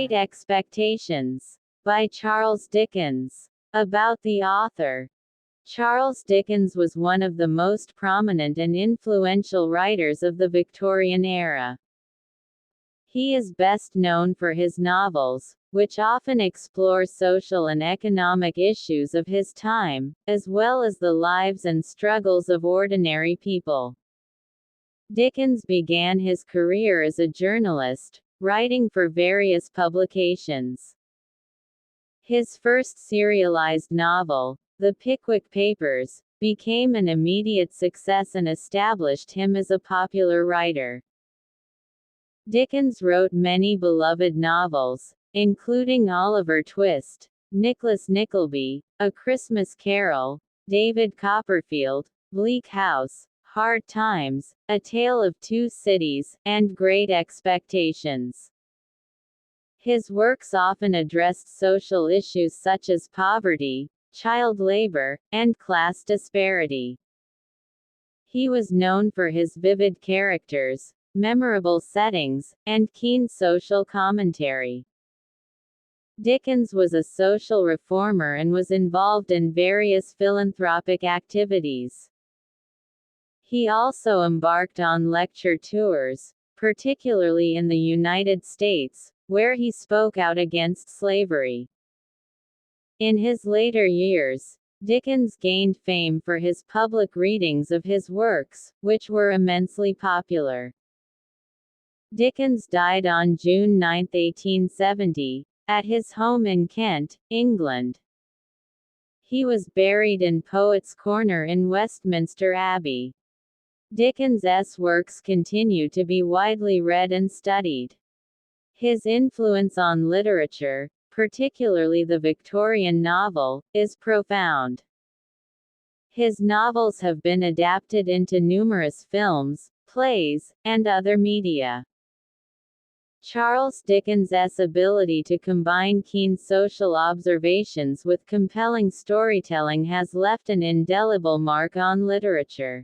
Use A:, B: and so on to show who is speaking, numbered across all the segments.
A: Great Expectations, by Charles Dickens. About the author. Charles Dickens was one of the most prominent and influential writers of the Victorian era. He is best known for his novels, which often explore social and economic issues of his time, as well as the lives and struggles of ordinary people. Dickens began his career as a journalist, writing for various publications. His first serialized novel, The Pickwick Papers, became an immediate success and established him as a popular writer. Dickens wrote many beloved novels, including Oliver Twist, Nicholas Nickleby, A Christmas Carol, David Copperfield, Bleak House, Hard Times, A Tale of Two Cities, and Great Expectations. His works often addressed social issues such as poverty, child labor, and class disparity. He was known for his vivid characters, memorable settings, and keen social commentary. Dickens was a social reformer and was involved in various philanthropic activities. He also embarked on lecture tours, particularly in the United States, where he spoke out against slavery. In his later years, Dickens gained fame for his public readings of his works, which were immensely popular. Dickens died on June 9, 1870, at his home in Kent, England. He was buried in Poets' Corner in Westminster Abbey. Dickens's works continue to be widely read and studied. His influence on literature, particularly the Victorian novel, is profound. His novels have been adapted into numerous films, plays, and other media. Charles Dickens's ability to combine keen social observations with compelling storytelling has left an indelible mark on literature.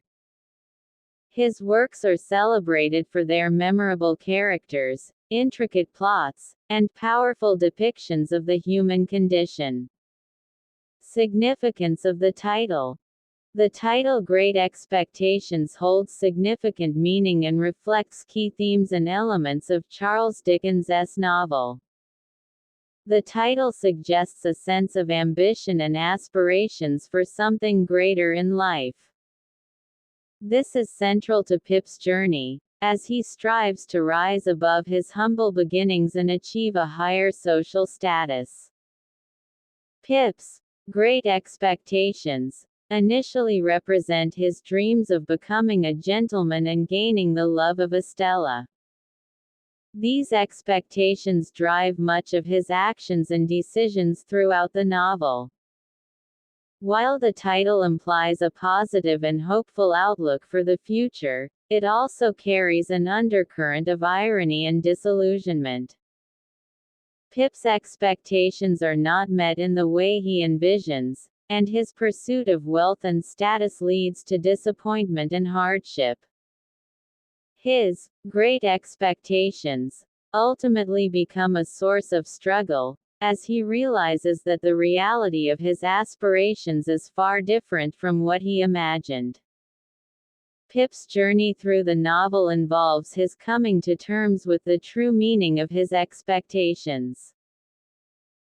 A: His works are celebrated for their memorable characters, intricate plots, and powerful depictions of the human condition. Significance of the title. The title Great Expectations holds significant meaning and reflects key themes and elements of Charles Dickens's novel. The title suggests a sense of ambition and aspirations for something greater in life. This is central to Pip's journey, as he strives to rise above his humble beginnings and achieve a higher social status. Pip's great expectations initially represent his dreams of becoming a gentleman and gaining the love of Estella. These expectations drive much of his actions and decisions throughout the novel. While the title implies a positive and hopeful outlook for the future, it also carries an undercurrent of irony and disillusionment. Pip's expectations are not met in the way he envisions, and his pursuit of wealth and status leads to disappointment and hardship. His great expectations ultimately become a source of struggle, as he realizes that the reality of his aspirations is far different from what he imagined. Pip's journey through the novel involves his coming to terms with the true meaning of his expectations.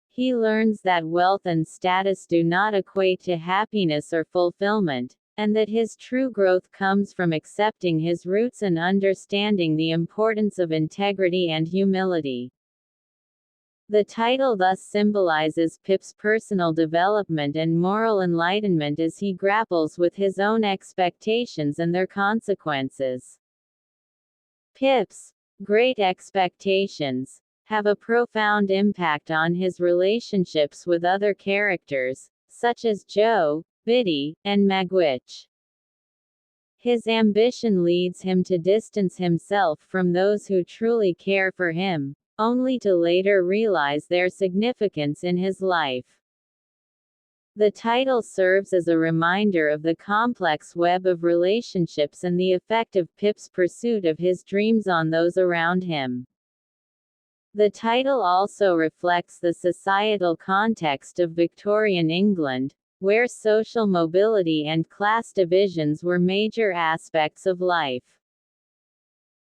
A: He learns that wealth and status do not equate to happiness or fulfillment, and that his true growth comes from accepting his roots and understanding the importance of integrity and humility. The title thus symbolizes Pip's personal development and moral enlightenment as he grapples with his own expectations and their consequences. Pip's great expectations have a profound impact on his relationships with other characters, such as Joe, Biddy, and Magwitch. His ambition leads him to distance himself from those who truly care for him, only to later realize their significance in his life. The title serves as a reminder of the complex web of relationships and the effect of Pip's pursuit of his dreams on those around him. The title also reflects the societal context of Victorian England, where social mobility and class divisions were major aspects of life.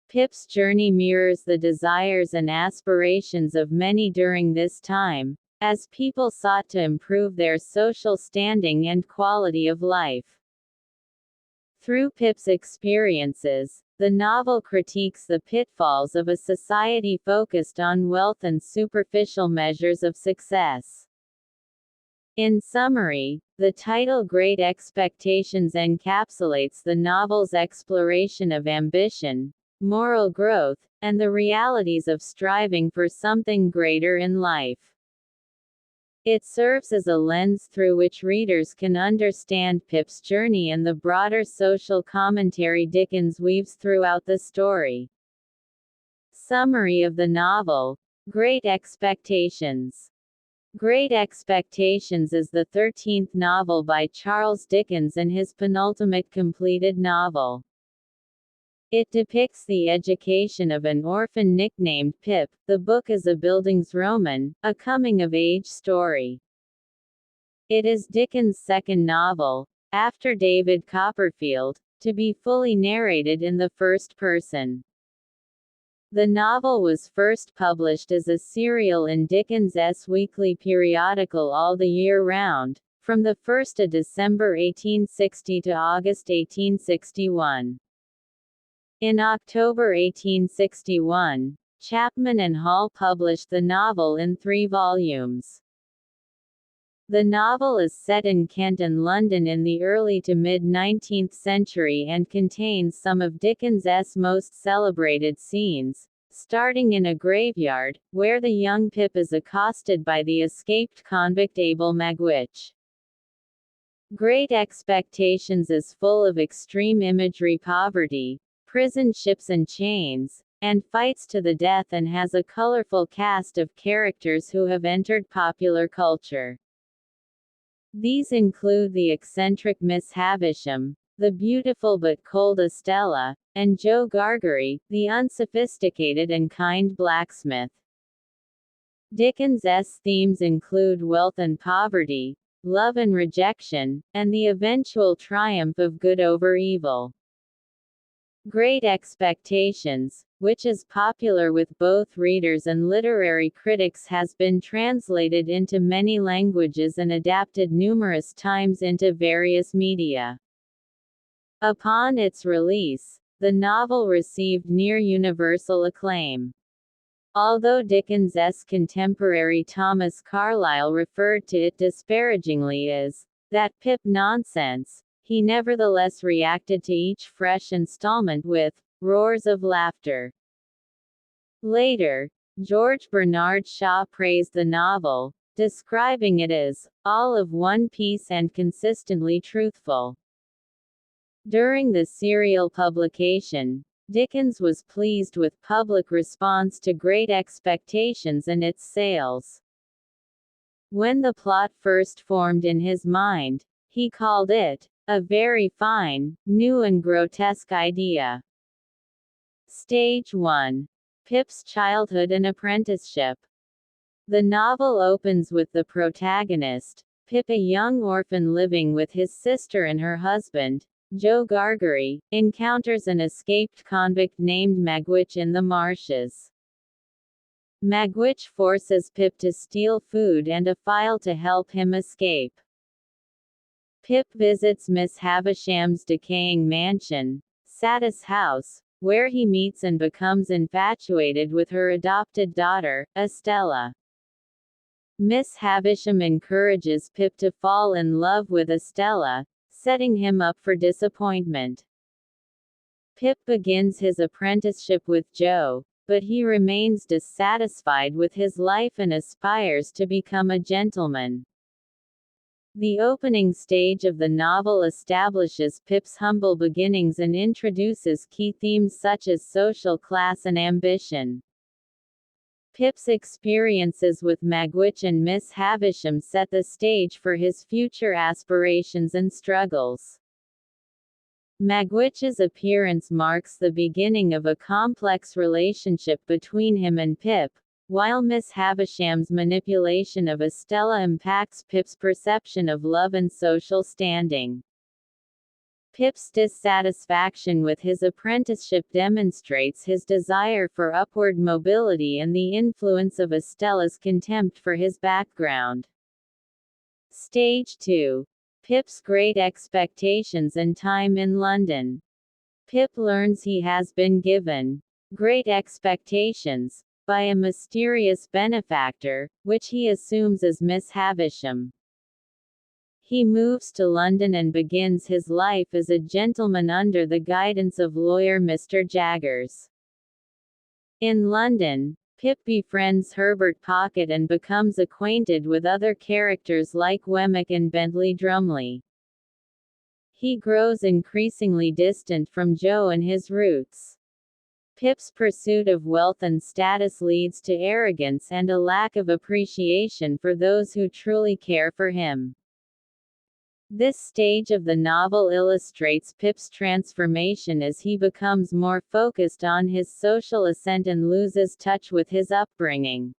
A: Pip's journey mirrors the desires and aspirations of many during this time, as people sought to improve their social standing and quality of life. Through Pip's experiences, the novel critiques the pitfalls of a society focused on wealth and superficial measures of success. In summary, the title Great Expectations encapsulates the novel's exploration of ambition, moral growth, and the realities of striving for something greater in life. It serves as a lens through which readers can understand Pip's journey and the broader social commentary Dickens weaves throughout the story. Summary of the novel: Great Expectations. Great Expectations is the 13th novel by Charles Dickens and his penultimate completed novel. It depicts the education of an orphan nicknamed Pip. The book is a Bildungsroman, a coming-of-age story. It is Dickens' second novel, after David Copperfield, to be fully narrated in the first person. The novel was first published as a serial in Dickens' weekly periodical All the Year Round, from the 1st of December 1860 to August 1861. In October 1861, Chapman and Hall published the novel in 3 volumes. The novel is set in Kent and London in the early to mid-19th century and contains some of Dickens's most celebrated scenes, starting in a graveyard, where the young Pip is accosted by the escaped convict Abel Magwitch. Great Expectations is full of extreme imagery, poverty, prison ships and chains, and fights to the death, and has a colorful cast of characters who have entered popular culture. These include the eccentric Miss Havisham, the beautiful but cold Estella, and Joe Gargery, the unsophisticated and kind blacksmith. Dickens's themes include wealth and poverty, love and rejection, and the eventual triumph of good over evil. Great Expectations, which is popular with both readers and literary critics, has been translated into many languages and adapted numerous times into various media. Upon its release, the novel received near-universal acclaim. Although Dickens's contemporary Thomas Carlyle referred to it disparagingly as that Pip nonsense, he nevertheless reacted to each fresh installment with roars of laughter. Later, George Bernard Shaw praised the novel, describing it as all of one piece and consistently truthful. During the serial publication, Dickens was pleased with public response to Great Expectations and its sales. When the plot first formed in his mind, he called it a very fine, new and grotesque idea. Stage 1. Pip's childhood and apprenticeship. The novel opens with the protagonist, Pip, a young orphan living with his sister and her husband, Joe Gargery, encounters an escaped convict named Magwitch in the marshes. Magwitch forces Pip to steal food and a file to help him escape. Pip visits Miss Havisham's decaying mansion, Satis House, where he meets and becomes infatuated with her adopted daughter, Estella. Miss Havisham encourages Pip to fall in love with Estella, setting him up for disappointment. Pip begins his apprenticeship with Joe, but he remains dissatisfied with his life and aspires to become a gentleman. The opening stage of the novel establishes Pip's humble beginnings and introduces key themes such as social class and ambition. Pip's experiences with Magwitch and Miss Havisham set the stage for his future aspirations and struggles. Magwitch's appearance marks the beginning of a complex relationship between him and Pip, while Miss Havisham's manipulation of Estella impacts Pip's perception of love and social standing. Pip's dissatisfaction with his apprenticeship demonstrates his desire for upward mobility and the influence of Estella's contempt for his background. Stage 2. Pip's Great Expectations and Time in London. Pip learns he has been given great expectations by a mysterious benefactor, which he assumes is Miss Havisham. He moves to London and begins his life as a gentleman under the guidance of lawyer Mr. Jaggers. In London, Pip befriends Herbert Pocket and becomes acquainted with other characters like Wemmick and Bentley Drumley. He grows increasingly distant from Joe and his roots. Pip's pursuit of wealth and status leads to arrogance and a lack of appreciation for those who truly care for him. This stage of the novel illustrates Pip's transformation as he becomes more focused on his social ascent and loses touch with his upbringing.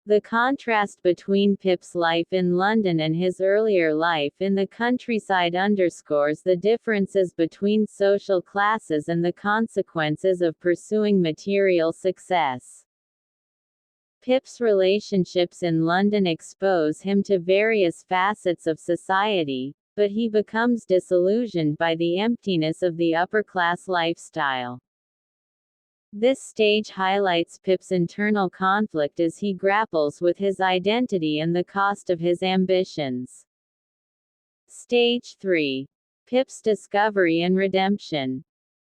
A: The contrast between Pip's life in London and his earlier life in the countryside underscores the differences between social classes and the consequences of pursuing material success. Pip's relationships in London expose him to various facets of society, but he becomes disillusioned by the emptiness of the upper-class lifestyle. This stage highlights Pip's internal conflict as he grapples with his identity and the cost of his ambitions. Stage 3. Pip's Discovery and Redemption.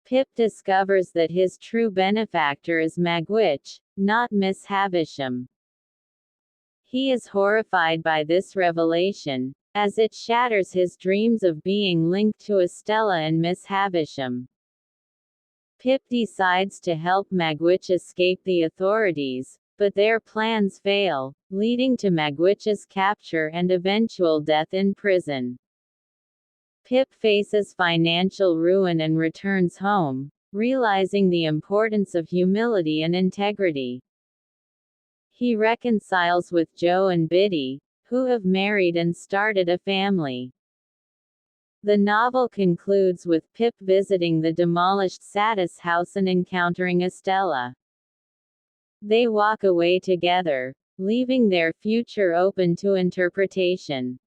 A: Pip discovers that his true benefactor is Magwitch, not Miss Havisham. He is horrified by this revelation, as it shatters his dreams of being linked to Estella and Miss Havisham. Pip decides to help Magwitch escape the authorities, but their plans fail, leading to Magwitch's capture and eventual death in prison. Pip faces financial ruin and returns home, realizing the importance of humility and integrity. He reconciles with Joe and Biddy, who have married and started a family. The novel concludes with Pip visiting the demolished Satis house and encountering Estella. They walk away together, leaving their future open to interpretation.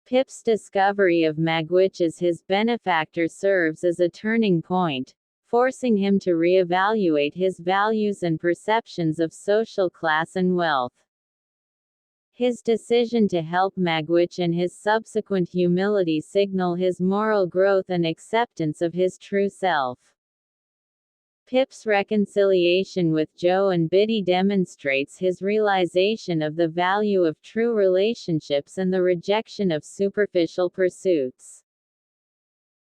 A: Pip's discovery of Magwitch as his benefactor serves as a turning point, forcing him to reevaluate his values and perceptions of social class and wealth. His decision to help Magwitch and his subsequent humility signal his moral growth and acceptance of his true self. Pip's reconciliation with Joe and Biddy demonstrates his realization of the value of true relationships and the rejection of superficial pursuits.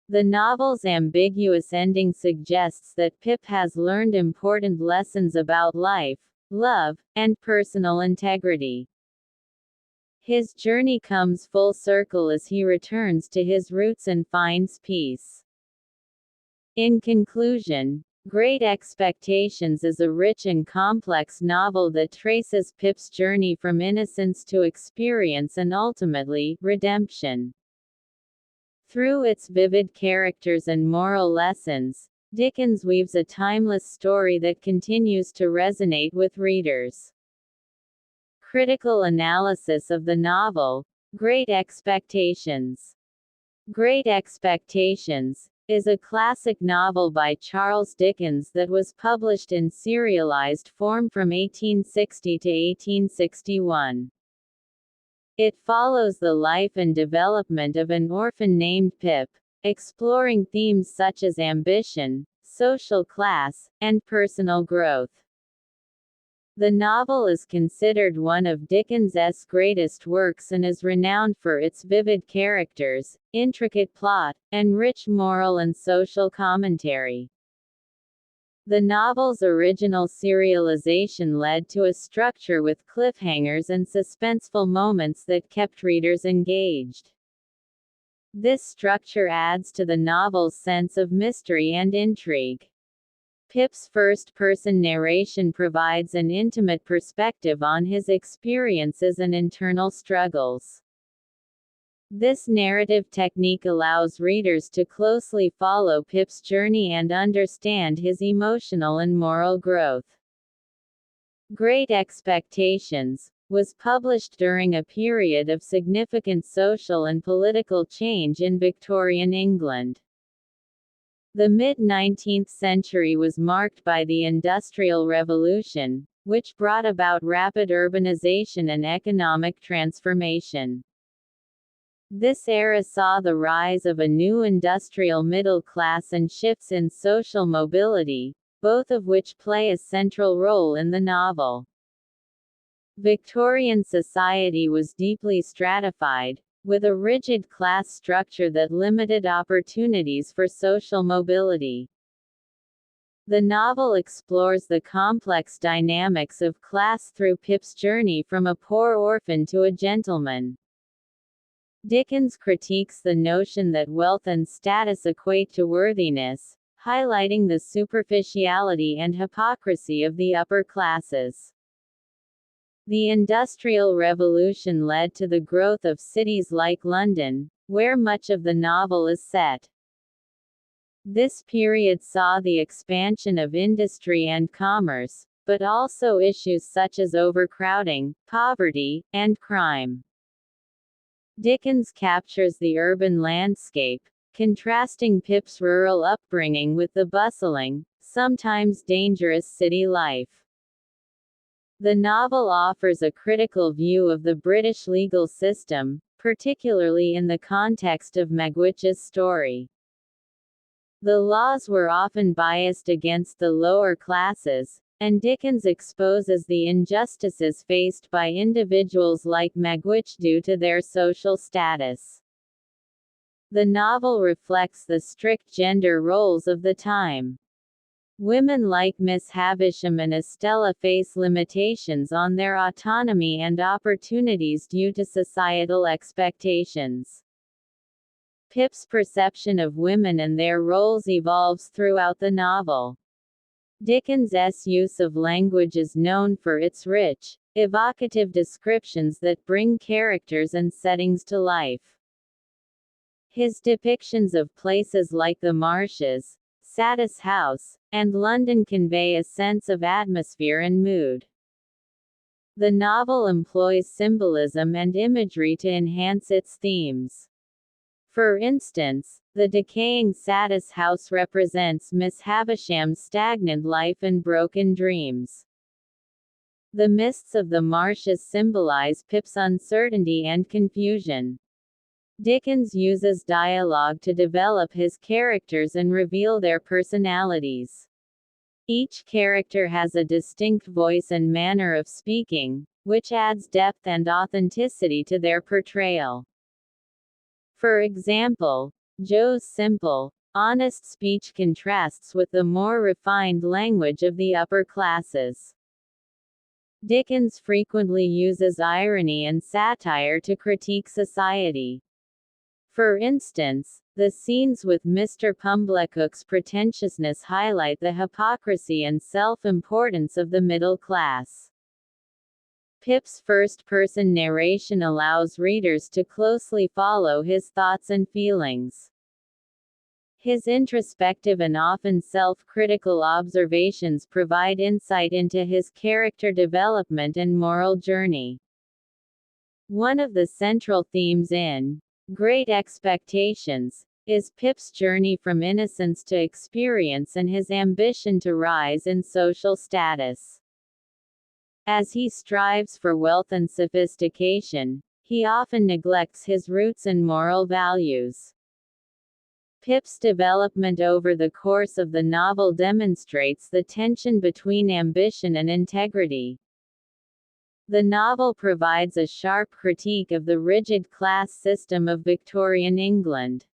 A: The novel's ambiguous ending suggests that Pip has learned important lessons about life, love, and personal integrity. His journey comes full circle as he returns to his roots and finds peace. In conclusion, Great Expectations is a rich and complex novel that traces Pip's journey from innocence to experience and ultimately, redemption. Through its vivid characters and moral lessons, Dickens weaves a timeless story that continues to resonate with readers. Critical analysis of the novel, Great Expectations. Great Expectations is a classic novel by Charles Dickens that was published in serialized form from 1860 to 1861. It follows the life and development of an orphan named Pip, exploring themes such as ambition, social class, and personal growth. The novel is considered one of Dickens's greatest works and is renowned for its vivid characters, intricate plot, and rich moral and social commentary. The novel's original serialization led to a structure with cliffhangers and suspenseful moments that kept readers engaged. This structure adds to the novel's sense of mystery and intrigue. Pip's first-person narration provides an intimate perspective on his experiences and internal struggles. This narrative technique allows readers to closely follow Pip's journey and understand his emotional and moral growth. Great Expectations was published during a period of significant social and political change in Victorian England. The mid-19th century was marked by the Industrial Revolution, which brought about rapid urbanization and economic transformation. This era saw the rise of a new industrial middle class and shifts in social mobility, both of which play a central role in the novel. Victorian society was deeply stratified, with a rigid class structure that limited opportunities for social mobility. The novel explores the complex dynamics of class through Pip's journey from a poor orphan to a gentleman. Dickens critiques the notion that wealth and status equate to worthiness, highlighting the superficiality and hypocrisy of the upper classes. The Industrial Revolution led to the growth of cities like London, where much of the novel is set. This period saw the expansion of industry and commerce, but also issues such as overcrowding, poverty, and crime. Dickens captures the urban landscape, contrasting Pip's rural upbringing with the bustling, sometimes dangerous city life. The novel offers a critical view of the British legal system, particularly in the context of Magwitch's story. The laws were often biased against the lower classes, and Dickens exposes the injustices faced by individuals like Magwitch due to their social status. The novel reflects the strict gender roles of the time. Women like Miss Havisham and Estella face limitations on their autonomy and opportunities due to societal expectations. Pip's perception of women and their roles evolves throughout the novel. Dickens's use of language is known for its rich, evocative descriptions that bring characters and settings to life. His depictions of places like the Marshes, Satis House, and London convey a sense of atmosphere and mood. The novel employs symbolism and imagery to enhance its themes. For instance, the decaying Satis house represents Miss Havisham's stagnant life and broken dreams. The mists of the marshes symbolize Pip's uncertainty and confusion. Dickens uses dialogue to develop his characters and reveal their personalities. Each character has a distinct voice and manner of speaking, which adds depth and authenticity to their portrayal. For example, Joe's simple, honest speech contrasts with the more refined language of the upper classes. Dickens frequently uses irony and satire to critique society. For instance, the scenes with Mr. Pumblechook's pretentiousness highlight the hypocrisy and self-importance of the middle class. Pip's first-person narration allows readers to closely follow his thoughts and feelings. His introspective and often self-critical observations provide insight into his character development and moral journey. One of the central themes in Great Expectations is Pip's journey from innocence to experience and his ambition to rise in social status. As he strives for wealth and sophistication, he often neglects his roots and moral values. Pip's development over the course of the novel demonstrates the tension between ambition and integrity. The novel provides a sharp critique of the rigid class system of Victorian England.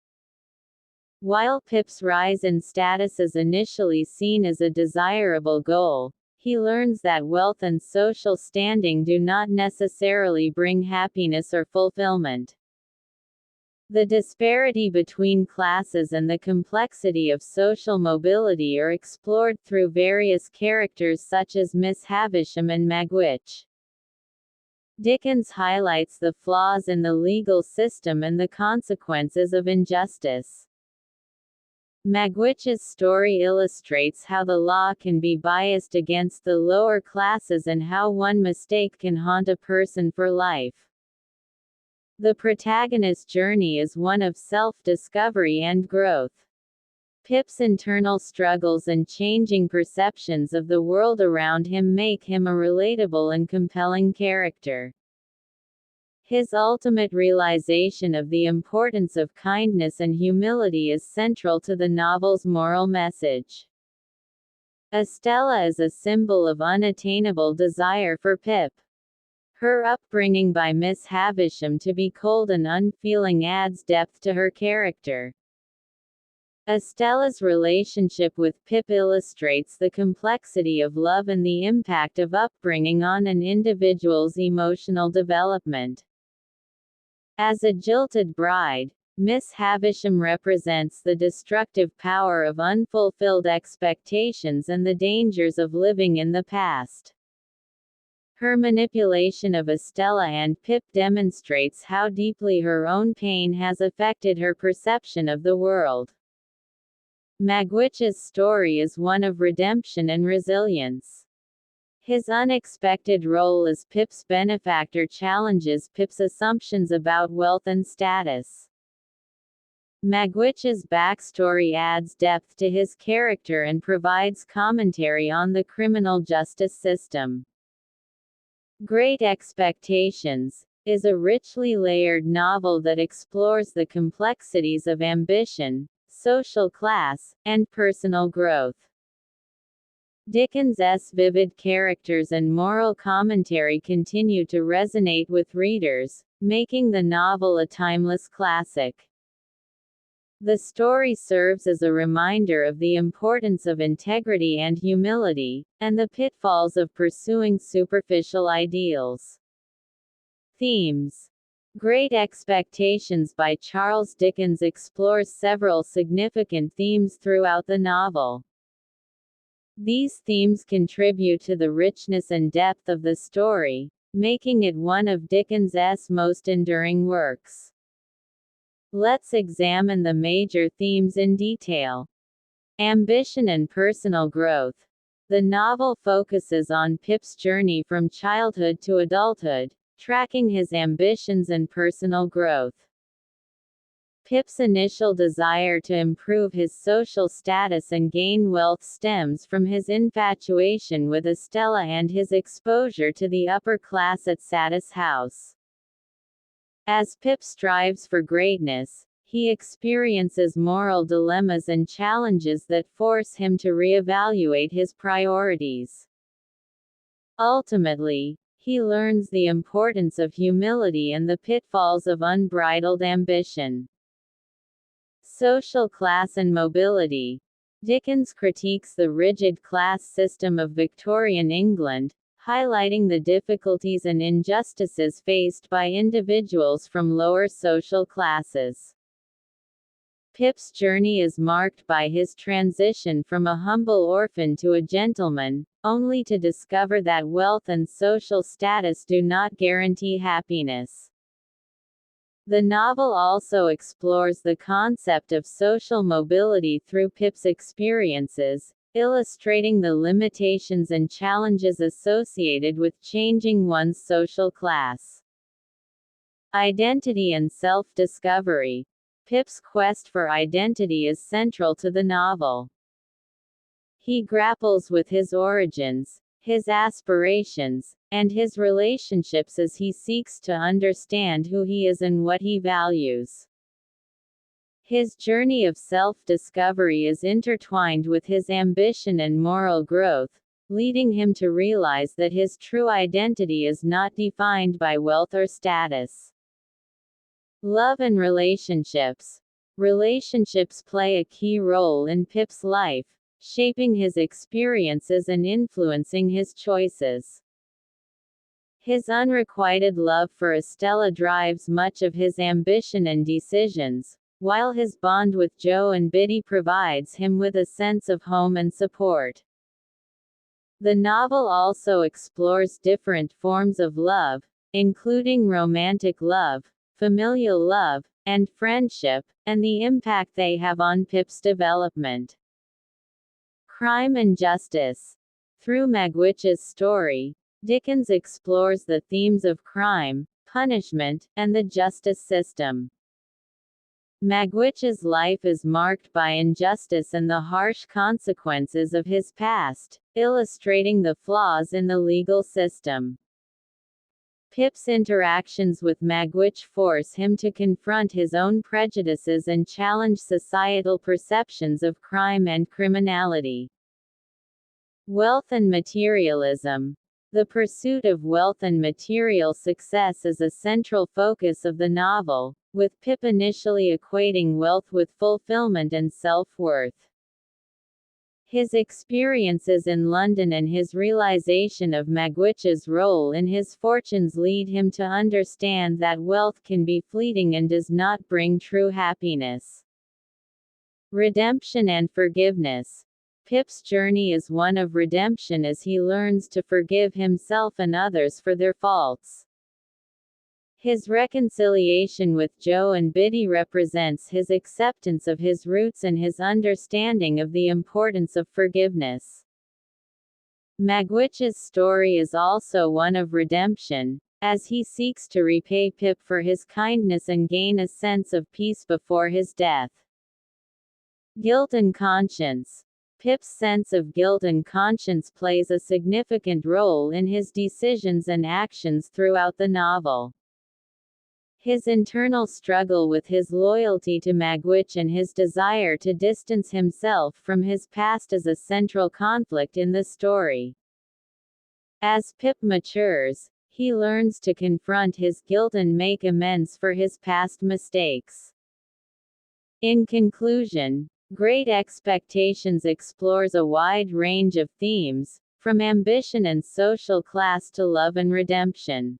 A: While Pip's rise in status is initially seen as a desirable goal, he learns that wealth and social standing do not necessarily bring happiness or fulfillment. The disparity between classes and the complexity of social mobility are explored through various characters such as Miss Havisham and Magwitch. Dickens highlights the flaws in the legal system and the consequences of injustice. Magwitch's story illustrates how the law can be biased against the lower classes and how one mistake can haunt a person for life. The protagonist's journey is one of self-discovery and growth. Pip's internal struggles and changing perceptions of the world around him make him a relatable and compelling character. His ultimate realization of the importance of kindness and humility is central to the novel's moral message. Estella is a symbol of unattainable desire for Pip. Her upbringing by Miss Havisham to be cold and unfeeling adds depth to her character. Estella's relationship with Pip illustrates the complexity of love and the impact of upbringing on an individual's emotional development. As a jilted bride, Miss Havisham represents the destructive power of unfulfilled expectations and the dangers of living in the past. Her manipulation of Estella and Pip demonstrates how deeply her own pain has affected her perception of the world. Magwitch's story is one of redemption and resilience. His unexpected role as Pip's benefactor challenges Pip's assumptions about wealth and status. Magwitch's backstory adds depth to his character and provides commentary on the criminal justice system. Great Expectations is a richly layered novel that explores the complexities of ambition, social class, and personal growth. Dickens's vivid characters and moral commentary continue to resonate with readers, making the novel a timeless classic. The story serves as a reminder of the importance of integrity and humility, and the pitfalls of pursuing superficial ideals. Themes. Great Expectations by Charles Dickens explores several significant themes throughout the novel. These themes contribute to the richness and depth of the story, making it one of Dickens's most enduring works. Let's examine the major themes in detail. Ambition and personal growth. The novel focuses on Pip's journey from childhood to adulthood, tracking his ambitions and personal growth. Pip's initial desire to improve his social status and gain wealth stems from his infatuation with Estella and his exposure to the upper class at Satis House. As Pip strives for greatness, he experiences moral dilemmas and challenges that force him to reevaluate his priorities. Ultimately, he learns the importance of humility and the pitfalls of unbridled ambition. Social class and mobility. Dickens critiques the rigid class system of Victorian England, highlighting the difficulties and injustices faced by individuals from lower social classes. Pip's journey is marked by his transition from a humble orphan to a gentleman, only to discover that wealth and social status do not guarantee happiness. The novel also explores the concept of social mobility through Pip's experiences, illustrating the limitations and challenges associated with changing one's social class. Identity and self-discovery. Pip's quest for identity is central to the novel. He grapples with his origins, his aspirations, and his relationships as he seeks to understand who he is and what he values. His journey of self-discovery is intertwined with his ambition and moral growth, leading him to realize that his true identity is not defined by wealth or status. Love and relationships. Relationships play a key role in Pip's life, shaping his experiences and influencing his choices. His unrequited love for Estella drives much of his ambition and decisions, while his bond with Joe and Biddy provides him with a sense of home and support. The novel also explores different forms of love, including romantic love, familial love, and friendship, and the impact they have on Pip's development. Crime and justice. Through Magwitch's story, Dickens explores the themes of crime, punishment, and the justice system. Magwitch's life is marked by injustice and the harsh consequences of his past, illustrating the flaws in the legal system. Pip's interactions with Magwitch force him to confront his own prejudices and challenge societal perceptions of crime and criminality. Wealth and materialism. The pursuit of wealth and material success is a central focus of the novel, with Pip initially equating wealth with fulfillment and self-worth. His experiences in London and his realization of Magwitch's role in his fortunes lead him to understand that wealth can be fleeting and does not bring true happiness. Redemption and forgiveness. Pip's journey is one of redemption as he learns to forgive himself and others for their faults. His reconciliation with Joe and Biddy represents his acceptance of his roots and his understanding of the importance of forgiveness. Magwitch's story is also one of redemption, as he seeks to repay Pip for his kindness and gain a sense of peace before his death. Guilt and conscience. Pip's sense of guilt and conscience plays a significant role in his decisions and actions throughout the novel. His internal struggle with his loyalty to Magwitch and his desire to distance himself from his past is a central conflict in the story. As Pip matures, he learns to confront his guilt and make amends for his past mistakes. In conclusion, Great Expectations explores a wide range of themes, from ambition and social class to love and redemption.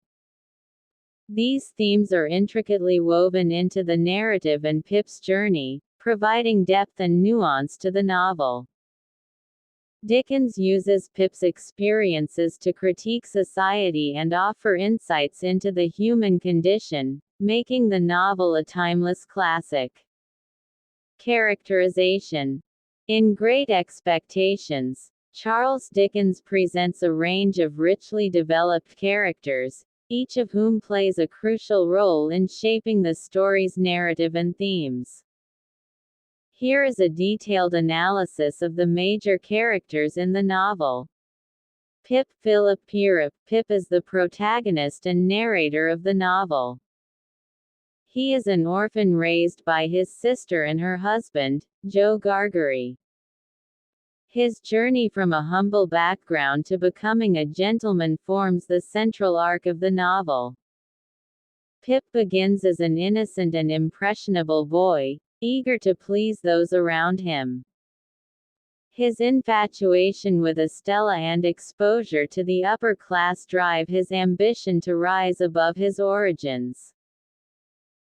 A: These themes are intricately woven into the narrative and Pip's journey, providing depth and nuance to the novel. Dickens uses Pip's experiences to critique society and offer insights into the human condition, making the novel a timeless classic. Characterization. In Great Expectations, Charles Dickens presents a range of richly developed characters, each of whom plays a crucial role in shaping the story's narrative and themes. Here is a detailed analysis of the major characters in the novel. Pip. Philip Pirrip. Pip is the protagonist and narrator of the novel. He is an orphan raised by his sister and her husband, Joe Gargery. His journey from a humble background to becoming a gentleman forms the central arc of the novel. Pip begins as an innocent and impressionable boy, eager to please those around him. His infatuation with Estella and exposure to the upper class drive his ambition to rise above his origins.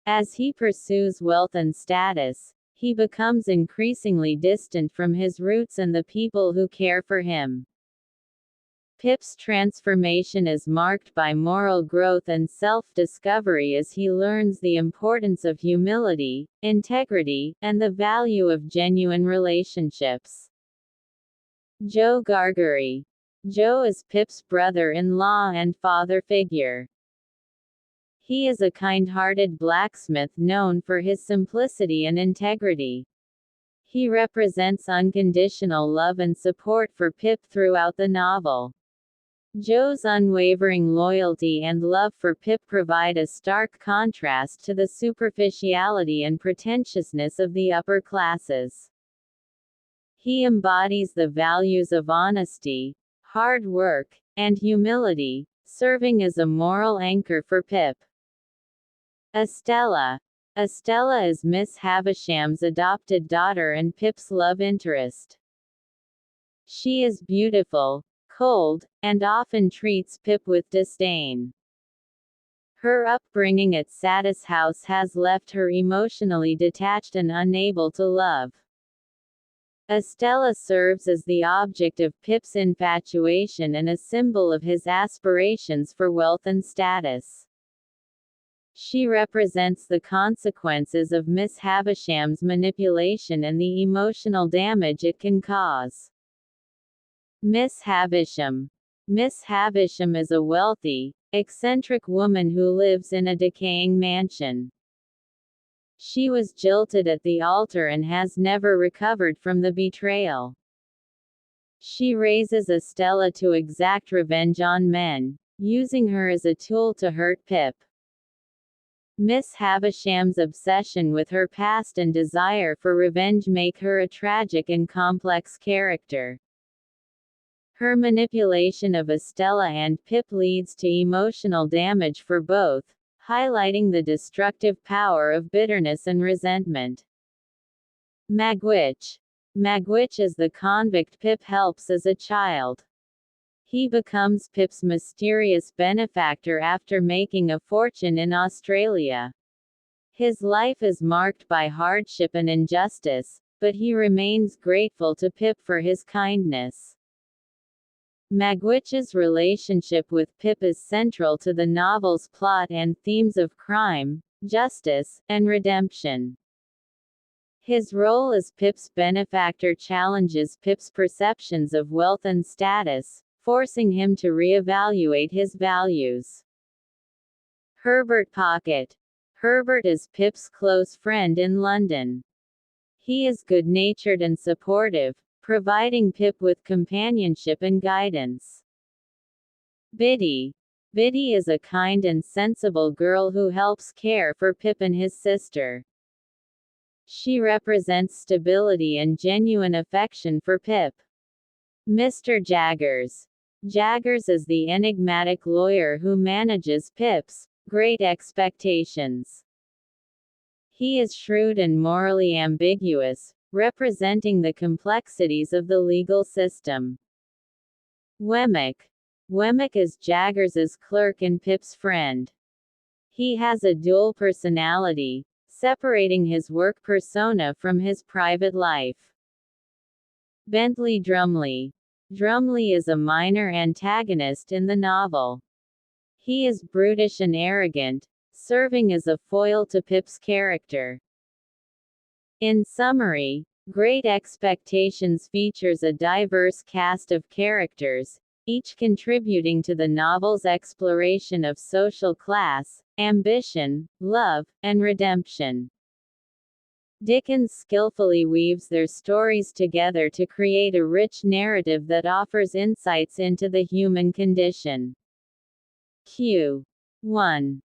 A: As he pursues wealth and status, he becomes increasingly distant from his roots and the people who care for him. Pip's transformation is marked by moral growth and self-discovery as he learns the importance of humility, integrity, and the value of genuine relationships. Joe Gargery. Joe is Pip's brother-in-law and father figure. He is a kind-hearted blacksmith known for his simplicity and integrity. He represents unconditional love and support for Pip throughout the novel. Joe's unwavering loyalty and love for Pip provide a stark contrast to the superficiality and pretentiousness of the upper classes. He embodies the values of honesty, hard work, and humility, serving as a moral anchor for Pip. Estella. Estella is Miss Havisham's adopted daughter and Pip's love interest. She is beautiful, cold, and often treats Pip with disdain. Her upbringing at Satis House has left her emotionally detached and unable to love. Estella serves as the object of Pip's infatuation and a symbol of his aspirations for wealth and status. She represents the consequences of Miss Havisham's manipulation and the emotional damage it can cause. Miss Havisham. Miss Havisham is a wealthy, eccentric woman who lives in a decaying mansion. She was jilted at the altar and has never recovered from the betrayal. She raises Estella to exact revenge on men, using her as a tool to hurt Pip. Miss Havisham's obsession with her past and desire for revenge make her a tragic and complex character. Her manipulation of Estella and Pip leads to emotional damage for both, highlighting the destructive power of bitterness and resentment. Magwitch. Magwitch is the convict Pip helps as a child. He becomes Pip's mysterious benefactor after making a fortune in Australia. His life is marked by hardship and injustice, but he remains grateful to Pip for his kindness. Magwitch's relationship with Pip is central to the novel's plot and themes of crime, justice, and redemption. His role as Pip's benefactor challenges Pip's perceptions of wealth and status, forcing him to reevaluate his values. Herbert Pocket. Herbert is Pip's close friend in London. He is good-natured and supportive, providing Pip with companionship and guidance. Biddy. Biddy is a kind and sensible girl who helps care for Pip and his sister. She represents stability and genuine affection for Pip. Mr. Jaggers. Jaggers is the enigmatic lawyer who manages Pip's great expectations. He is shrewd and morally ambiguous, representing the complexities of the legal system. Wemmick. Wemmick is Jaggers's clerk and Pip's friend. He has a dual personality, separating his work persona from his private life. Bentley Drumley. Drumley is a minor antagonist in the novel. He is brutish and arrogant, serving as a foil to Pip's character. In summary, Great Expectations features a diverse cast of characters, each contributing to the novel's exploration of social class, ambition, love, and redemption. Dickens skillfully weaves their stories together to create a rich narrative that offers insights into the human condition. Q. 1.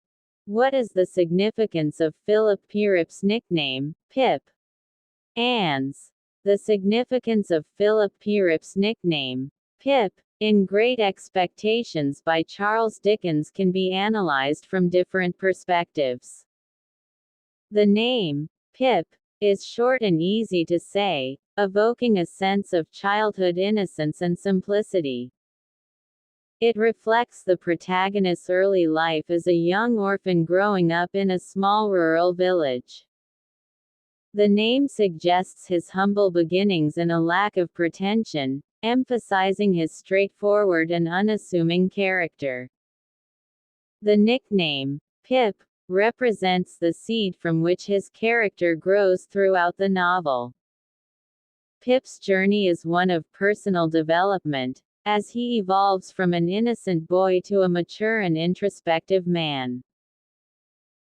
A: What is the significance of Philip Pirrip's nickname, Pip? Ans. The significance of Philip Pirrip's nickname, Pip, in Great Expectations by Charles Dickens can be analyzed from different perspectives. The name, Pip, is short and easy to say, evoking a sense of childhood innocence and simplicity. It reflects the protagonist's early life as a young orphan growing up in a small rural village. The name suggests his humble beginnings and a lack of pretension, emphasizing his straightforward and unassuming character. The nickname, Pip, represents the seed from which his character grows throughout the novel. Pip's journey is one of personal development, as he evolves from an innocent boy to a mature and introspective man.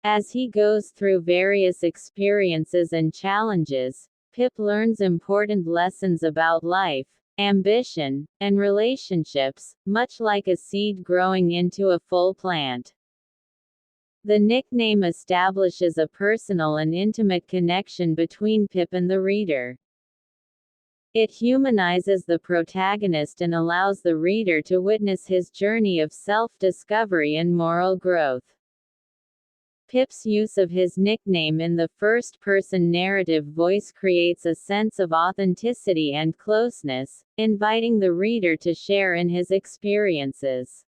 A: As he goes through various experiences and challenges, Pip learns important lessons about life, ambition, and relationships, much like a seed growing into a full plant. The nickname establishes a personal and intimate connection between Pip and the reader. It humanizes the protagonist and allows the reader to witness his journey of self-discovery and moral growth. Pip's use of his nickname in the first-person narrative voice creates a sense of authenticity and closeness, inviting the reader to share in his experiences.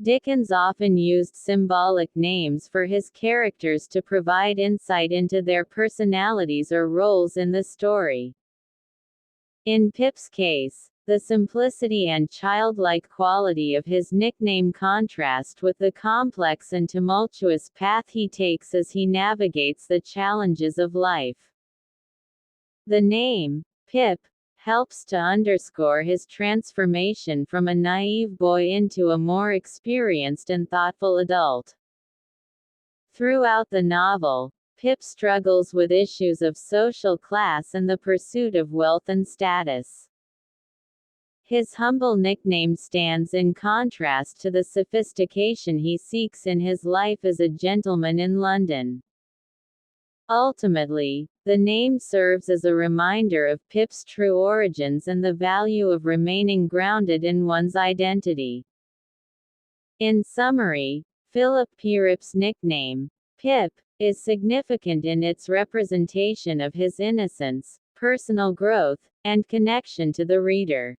A: Dickens often used symbolic names for his characters to provide insight into their personalities or roles in the story. In Pip's case, the simplicity and childlike quality of his nickname contrast with the complex and tumultuous path he takes as he navigates the challenges of life. The name, Pip, helps to underscore his transformation from a naive boy into a more experienced and thoughtful adult. Throughout the novel, Pip struggles with issues of social class and the pursuit of wealth and status. His humble nickname stands in contrast to the sophistication he seeks in his life as a gentleman in London. Ultimately, the name serves as a reminder of Pip's true origins and the value of remaining grounded in one's identity. In summary, Philip Pirrip's nickname, Pip, is significant in its representation of his innocence, personal growth, and connection to the reader.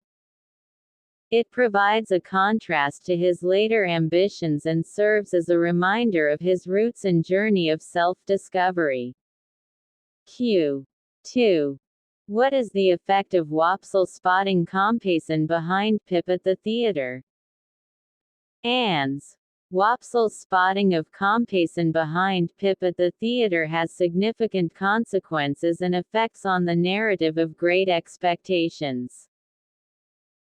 A: It provides a contrast to his later ambitions and serves as a reminder of his roots and journey of self-discovery. Q2. What is the effect of Wopsle spotting Compeyson behind Pip at the theatre? Ans. Wopsle's spotting of Compeyson behind Pip at the theatre has significant consequences and effects on the narrative of Great Expectations.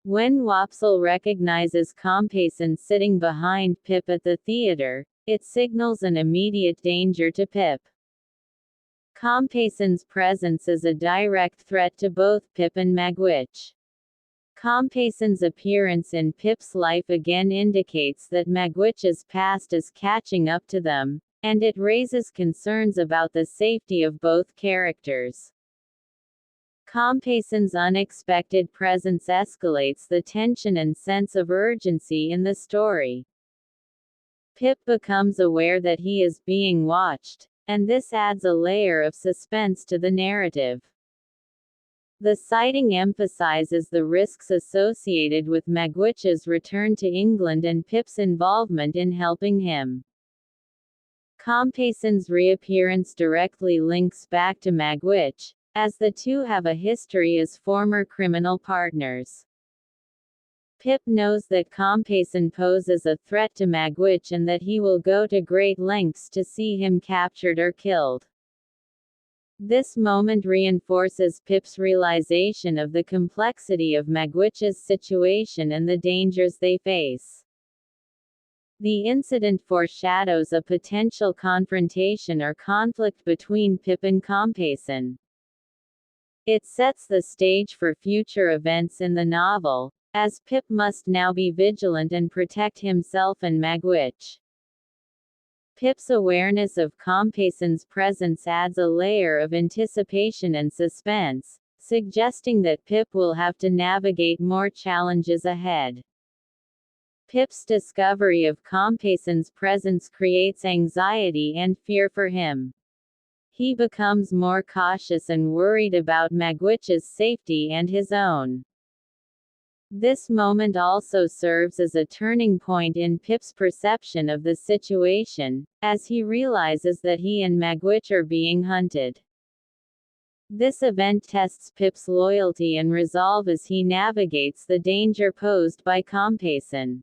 A: When Wopsle recognizes Compeyson sitting behind Pip at the theatre, it signals an immediate danger to Pip. Compeyson's presence is a direct threat to both Pip and Magwitch. Compeyson's appearance in Pip's life again indicates that Magwitch's past is catching up to them, and it raises concerns about the safety of both characters. Compeyson's unexpected presence escalates the tension and sense of urgency in the story. Pip becomes aware that he is being watched, and this adds a layer of suspense to the narrative. The sighting emphasizes the risks associated with Magwitch's return to England and Pip's involvement in helping him. Compeyson's reappearance directly links back to Magwitch, as the two have a history as former criminal partners. Pip knows that Compeyson poses a threat to Magwitch and that he will go to great lengths to see him captured or killed. This moment reinforces Pip's realization of the complexity of Magwitch's situation and the dangers they face. The incident foreshadows a potential confrontation or conflict between Pip and Compeyson. It sets the stage for future events in the novel, as Pip must now be vigilant and protect himself and Magwitch. Pip's awareness of Compeyson's presence adds a layer of anticipation and suspense, suggesting that Pip will have to navigate more challenges ahead. Pip's discovery of Compeyson's presence creates anxiety and fear for him. He becomes more cautious and worried about Magwitch's safety and his own. This moment also serves as a turning point in Pip's perception of the situation, as he realizes that he and Magwitch are being hunted. This event tests Pip's loyalty and resolve as he navigates the danger posed by Compeyson.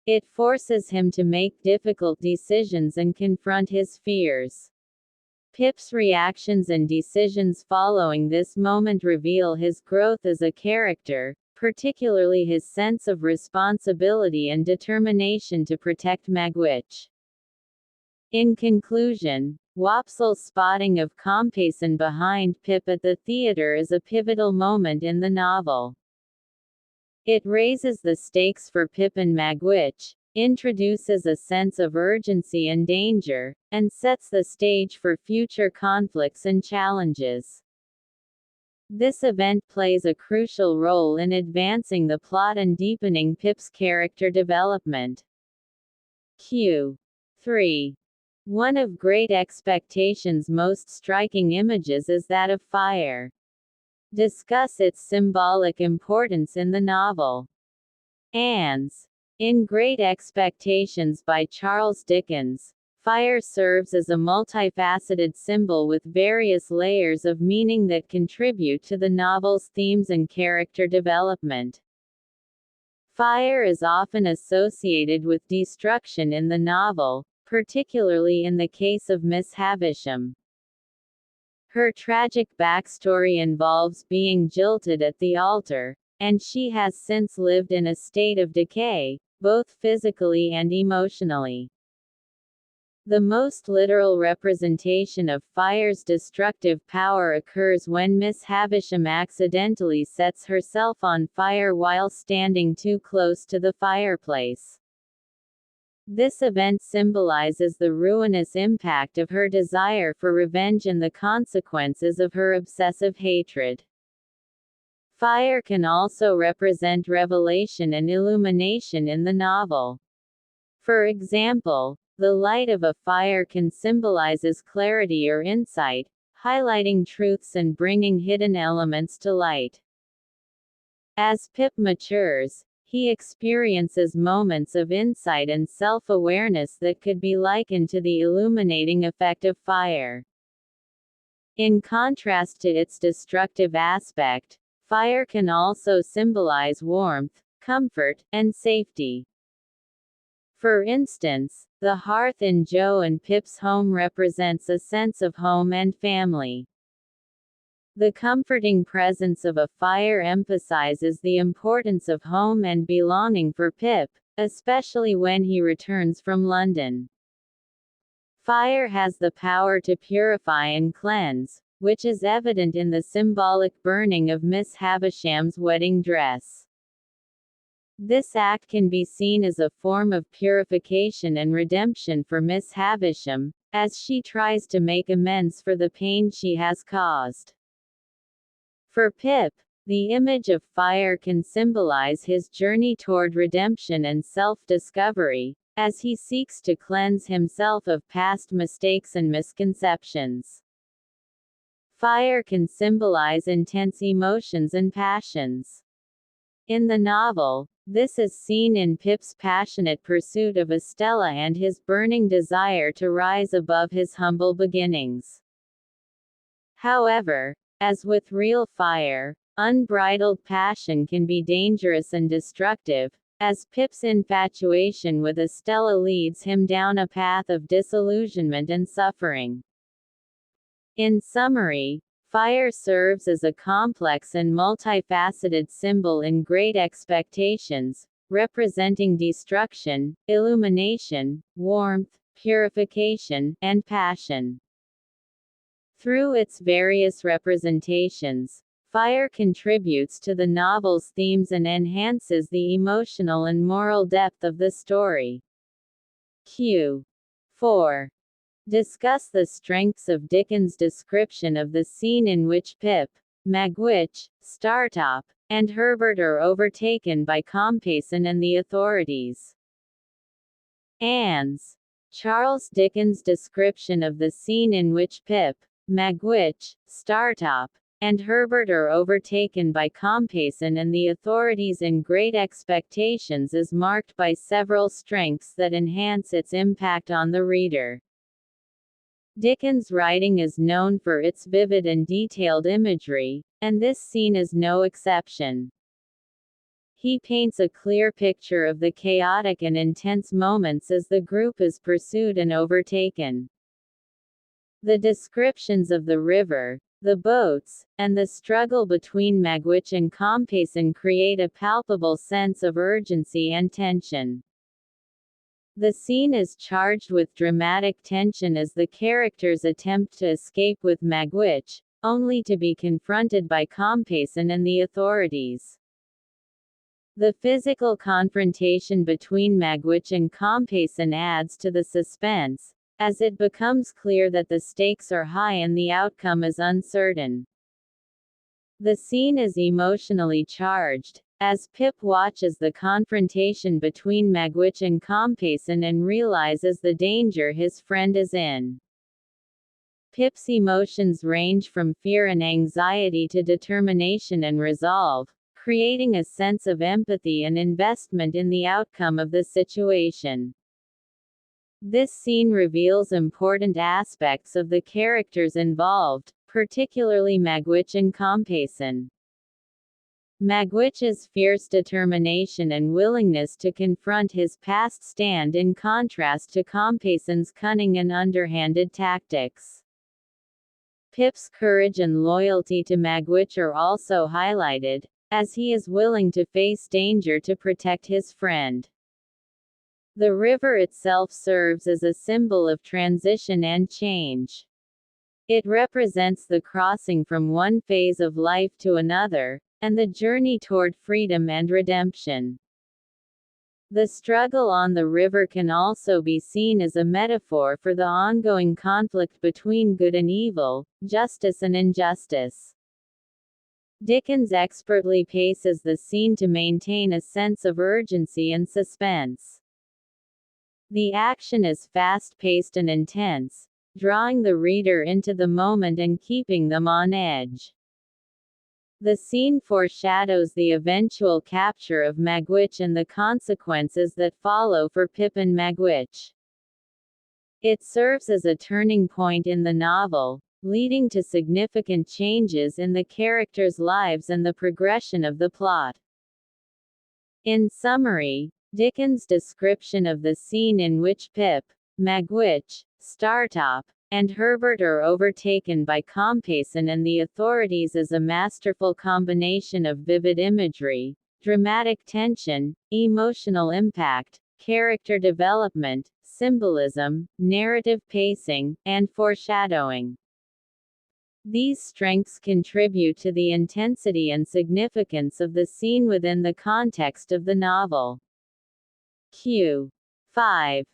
A: It forces him to make difficult decisions and confront his fears. Pip's reactions and decisions following this moment reveal his growth as a character, particularly his sense of responsibility and determination to protect Magwitch. In conclusion, Wopsle's spotting of Compeyson behind Pip at the theatre is a pivotal moment in the novel. It raises the stakes for Pip and Magwitch, introduces a sense of urgency and danger, and sets the stage for future conflicts and challenges. This event plays a crucial role in advancing the plot and deepening Pip's character development. Q. 3. One of Great Expectations' most striking images is that of fire. Discuss its symbolic importance in the novel. Ans. In Great Expectations by Charles Dickens, fire serves as a multifaceted symbol with various layers of meaning that contribute to the novel's themes and character development. Fire is often associated with destruction in the novel, particularly in the case of Miss Havisham. Her tragic backstory involves being jilted at the altar, and she has since lived in a state of decay, both physically and emotionally. The most literal representation of fire's destructive power occurs when Miss Havisham accidentally sets herself on fire while standing too close to the fireplace. This event symbolizes the ruinous impact of her desire for revenge and the consequences of her obsessive hatred. Fire can also represent revelation and illumination in the novel. For example, the light of a fire can symbolizes clarity or insight, highlighting truths and bringing hidden elements to light. As Pip matures, he experiences moments of insight and self-awareness that could be likened to the illuminating effect of fire. In contrast to its destructive aspect, fire can also symbolize warmth, comfort, and safety. For instance, the hearth in Jo and Pip's home represents a sense of home and family. The comforting presence of a fire emphasizes the importance of home and belonging for Pip, especially when he returns from London. Fire has the power to purify and cleanse, which is evident in the symbolic burning of Miss Havisham's wedding dress. This act can be seen as a form of purification and redemption for Miss Havisham, as she tries to make amends for the pain she has caused. For Pip, the image of fire can symbolize his journey toward redemption and self-discovery, as he seeks to cleanse himself of past mistakes and misconceptions. Fire can symbolize intense emotions and passions. In the novel, this is seen in Pip's passionate pursuit of Estella and his burning desire to rise above his humble beginnings. However, as with real fire, unbridled passion can be dangerous and destructive, as Pip's infatuation with Estella leads him down a path of disillusionment and suffering. In summary, fire serves as a complex and multifaceted symbol in Great Expectations, representing destruction, illumination, warmth, purification, and passion. Through its various representations, fire contributes to the novel's themes and enhances the emotional and moral depth of the story. Q. 4. Discuss the strengths of Dickens' description of the scene in which Pip, Magwitch, Startop, and Herbert are overtaken by Compeyson and the authorities. Ans. Charles Dickens' description of the scene in which Pip, Magwitch, Startop, and Herbert are overtaken by Compeyson and the authorities in Great Expectations is marked by several strengths that enhance its impact on the reader. Dickens' writing is known for its vivid and detailed imagery, and this scene is no exception. He paints a clear picture of the chaotic and intense moments as the group is pursued and overtaken. The descriptions of the river, the boats, and the struggle between Magwitch and Compeyson create a palpable sense of urgency and tension. The scene is charged with dramatic tension as the characters attempt to escape with Magwitch, only to be confronted by Compeyson and the authorities. The physical confrontation between Magwitch and Compeyson adds to the suspense, as it becomes clear that the stakes are high and the outcome is uncertain. The scene is emotionally charged, as Pip watches the confrontation between Magwitch and Compeyson and realizes the danger his friend is in. Pip's emotions range from fear and anxiety to determination and resolve, creating a sense of empathy and investment in the outcome of the situation. This scene reveals important aspects of the characters involved, particularly Magwitch and Compeyson. Magwitch's fierce determination and willingness to confront his past stand in contrast to Compeyson's cunning and underhanded tactics. Pip's courage and loyalty to Magwitch are also highlighted, as he is willing to face danger to protect his friend. The river itself serves as a symbol of transition and change. It represents the crossing from one phase of life to another, and the journey toward freedom and redemption. The struggle on the river can also be seen as a metaphor for the ongoing conflict between good and evil, justice and injustice. Dickens expertly paces the scene to maintain a sense of urgency and suspense. The action is fast-paced and intense, drawing the reader into the moment and keeping them on edge. The scene foreshadows the eventual capture of Magwitch and the consequences that follow for Pip and Magwitch. It serves as a turning point in the novel, leading to significant changes in the characters' lives and the progression of the plot. In summary, Dickens' description of the scene in which Pip, Magwitch, Startop, and Herbert are overtaken by Compeyson and the authorities is a masterful combination of vivid imagery, dramatic tension, emotional impact, character development, symbolism, narrative pacing, and foreshadowing. These strengths contribute to the intensity and significance of the scene within the context of the novel. Q. 5.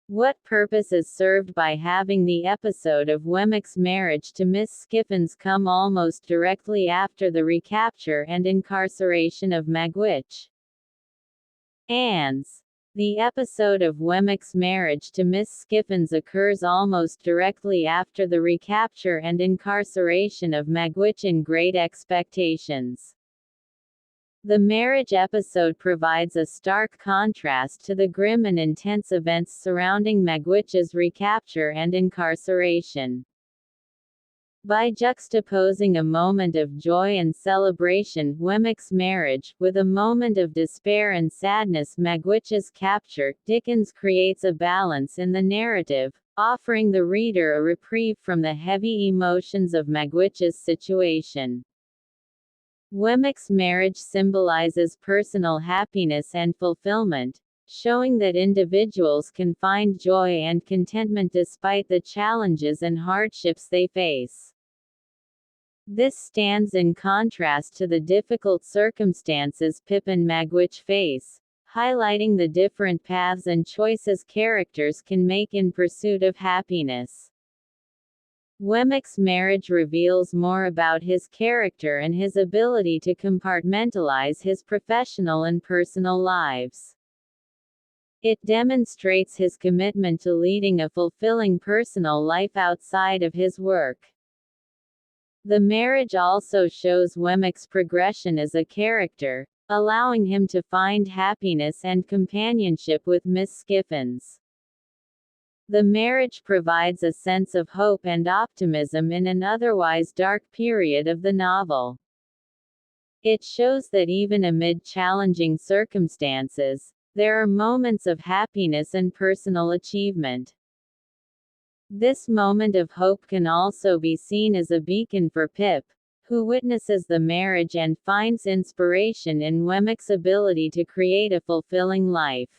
A: What purpose is served by having the episode of Wemmick's marriage to Miss Skiffins come almost directly after the recapture and incarceration of Magwitch? Ans. The episode of Wemmick's marriage to Miss Skiffins occurs almost directly after the recapture and incarceration of Magwitch in Great Expectations. The marriage episode provides a stark contrast to the grim and intense events surrounding Magwitch's recapture and incarceration. By juxtaposing a moment of joy and celebration, Wemmick's marriage, with a moment of despair and sadness, Magwitch's capture, Dickens creates a balance in the narrative, offering the reader a reprieve from the heavy emotions of Magwitch's situation. Wemmick's marriage symbolizes personal happiness and fulfillment, showing that individuals can find joy and contentment despite the challenges and hardships they face. This stands in contrast to the difficult circumstances Pip and Magwitch face, highlighting the different paths and choices characters can make in pursuit of happiness. Wemmick's marriage reveals more about his character and his ability to compartmentalize his professional and personal lives. It demonstrates his commitment to leading a fulfilling personal life outside of his work. The marriage also shows Wemmick's progression as a character, allowing him to find happiness and companionship with Miss Skiffins. The marriage provides a sense of hope and optimism in an otherwise dark period of the novel. It shows that even amid challenging circumstances, there are moments of happiness and personal achievement. This moment of hope can also be seen as a beacon for Pip, who witnesses the marriage and finds inspiration in Wemmick's ability to create a fulfilling life.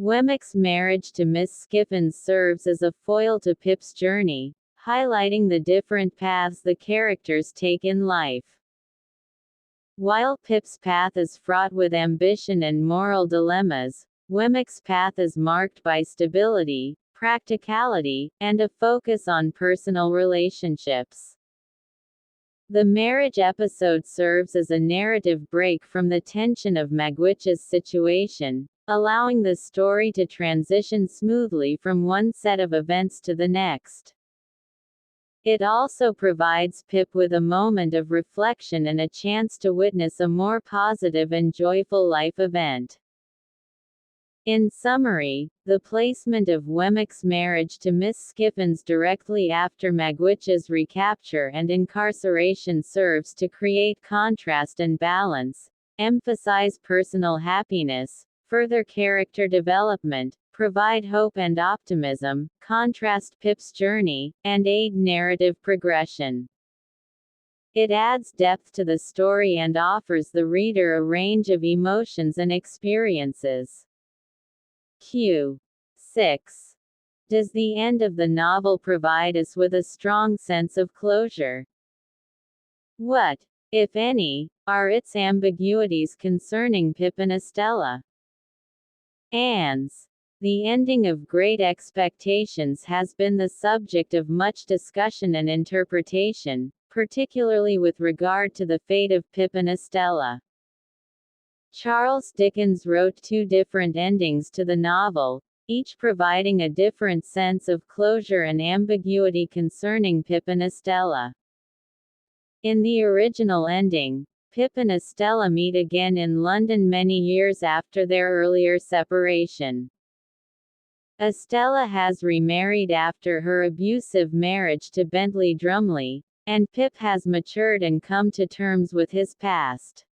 A: Wemmick's marriage to Miss Skiffins serves as a foil to Pip's journey, highlighting the different paths the characters take in life. While Pip's path is fraught with ambition and moral dilemmas, Wemmick's path is marked by stability, practicality, and a focus on personal relationships. The marriage episode serves as a narrative break from the tension of Magwitch's situation, allowing the story to transition smoothly from one set of events to the next. It also provides Pip with a moment of reflection and a chance to witness a more positive and joyful life event. In summary, the placement of Wemmick's marriage to Miss Skiffins directly after Magwitch's recapture and incarceration serves to create contrast and balance, emphasize personal happiness, further character development, provide hope and optimism, contrast Pip's journey, and aid narrative progression. It adds depth to the story and offers the reader a range of emotions and experiences. Q. 6. Does the end of the novel provide us with a strong sense of closure? What, if any, are its ambiguities concerning Pip and Estella? Anne's The ending of Great Expectations has been the subject of much discussion and interpretation, particularly with regard to the fate of Pip and Estella. Charles Dickens wrote two different endings to the novel, each providing a different sense of closure and ambiguity concerning Pip and Estella. In the original ending, Pip and Estella meet again in London many years after their earlier separation. Estella has remarried after her abusive marriage to Bentley Drumley, and Pip has matured and come to terms with his past.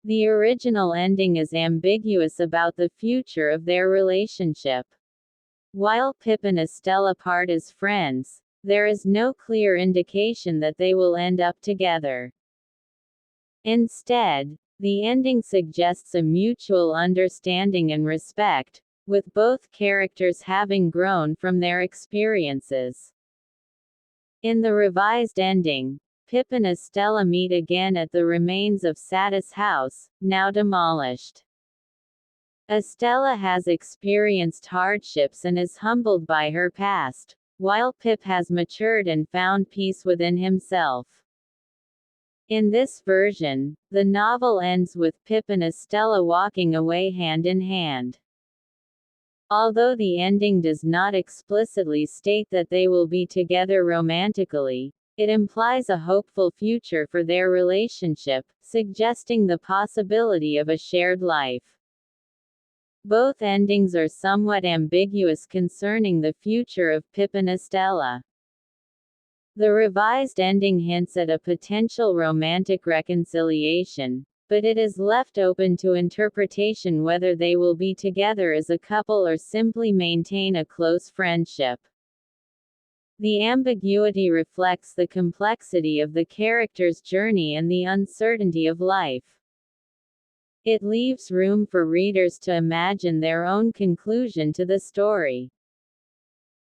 A: The original ending is ambiguous about the future of their relationship. While Pip and Estella part as friends, there is no clear indication that they will end up together. Instead, the ending suggests a mutual understanding and respect, with both characters having grown from their experiences. In the revised ending, Pip and Estella meet again at the remains of Satis House, now demolished. Estella has experienced hardships and is humbled by her past, while Pip has matured and found peace within himself. In this version, the novel ends with Pip and Estella walking away hand in hand. Although the ending does not explicitly state that they will be together romantically, it implies a hopeful future for their relationship, suggesting the possibility of a shared life. Both endings are somewhat ambiguous concerning the future of Pip and Estella. The revised ending hints at a potential romantic reconciliation, but it is left open to interpretation whether they will be together as a couple or simply maintain a close friendship. The ambiguity reflects the complexity of the character's journey and the uncertainty of life. It leaves room for readers to imagine their own conclusion to the story.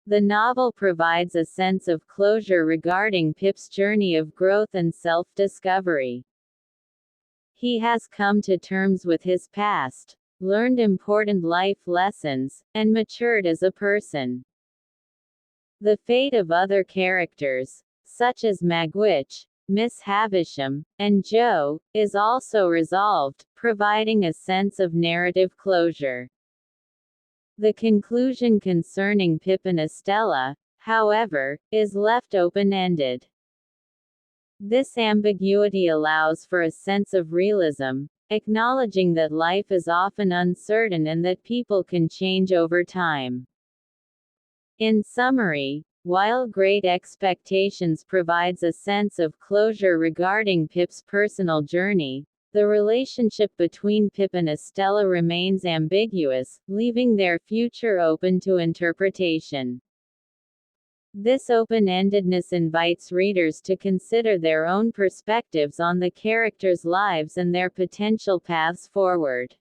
A: The novel provides a sense of closure regarding Pip's journey of growth and self-discovery. He has come to terms with his past, learned important life lessons, and matured as a person. The fate of other characters, such as Magwitch, Miss Havisham, and Joe, is also resolved, providing a sense of narrative closure. The conclusion concerning Pip and Estella, however, is left open-ended. This ambiguity allows for a sense of realism, acknowledging that life is often uncertain and that people can change over time. In summary, while Great Expectations provides a sense of closure regarding Pip's personal journey, the relationship between Pip and Estella remains ambiguous, leaving their future open to interpretation. This open-endedness invites readers to consider their own perspectives on the characters' lives and their potential paths forward.